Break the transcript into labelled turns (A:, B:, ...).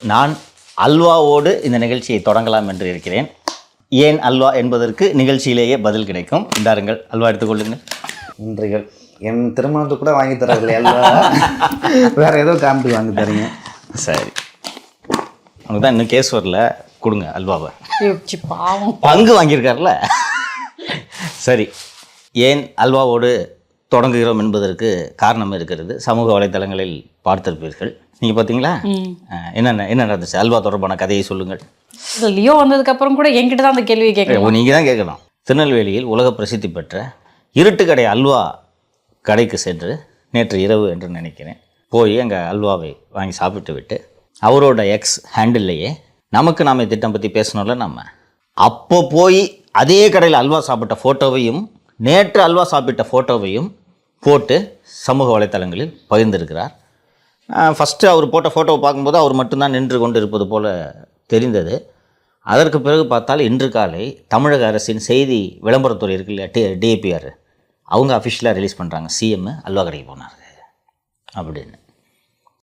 A: நான் அல்வாவோடு இந்த நிகழ்ச்சியை தொடங்கலாம் என்று இருக்கிறேன். ஏன் அல்வா என்பதற்கு நிகழ்ச்சியிலேயே பதில் கிடைக்கும். இந்தாருங்கள், அல்வா எடுத்துக்கொள்ளுங்கள்.
B: நன்றிகள். என் திருமணத்துக்கு கூட வாங்கி தரவில்லை அல்வா, வேற ஏதோ காமிட்டு வாங்கி தரீங்க.
A: சரி, உனக்கு தான் இன்னும் கேஸ் வரல, கொடுங்க அல்வாவை.
C: பாவம்,
A: பங்கு வாங்கியிருக்கார்ல. சரி, ஏன் அல்வாவோடு தொடங்குகிறோம் என்பதற்கு காரணம் இருக்கிறது. சமூக வலைத்தளங்களில் பார்த்திருப்பீர்கள். நீங்கள் பார்த்தீங்களா? என்ன நடந்துச்சு? அல்வா தொடர்பான கதையை சொல்லுங்கள்.
C: லியோ வந்ததுக்கப்புறம் கூட என்கிட்ட தான் அந்த கேள்வியை கேட்கணும்.
A: நீங்கள் தான் கேட்கணும். திருநெல்வேலியில் உலக பிரசித்தி பெற்ற இருட்டுக்கடை அல்வா கடைக்கு சென்று நேற்று இரவு என்று நினைக்கிறேன் போய் அங்கே அல்வாவை வாங்கி சாப்பிட்டு விட்டு அவரோட எக்ஸ் ஹேண்டில்லையே நமக்கு நாம திட்டம் பற்றி பேசணும்ல, நம்ம அப்போ போய் அதே கடையில் அல்வா சாப்பிட்ட ஃபோட்டோவையும் நேற்று அல்வா சாப்பிட்ட ஃபோட்டோவையும் போட்டு சமூக வலைத்தளங்களில் பகிர்ந்திருக்கிறார். ஃபஸ்ட்டு அவர் போட்ட ஃபோட்டோவை பார்க்கும்போது அவர் மட்டும்தான் நின்று கொண்டு இருப்பது போல் தெரிந்தது. அதற்கு பிறகு பார்த்தால் இன்று காலை தமிழக அரசின் செய்தி விளம்பரத்துறை இருக்கு இல்லையா, டிஏபிஆர், அவங்க அஃபிஷியலாக ரிலீஸ் பண்ணுறாங்க, சிஎம் அல்வா கடைக்கு போனார் அப்படின்னு.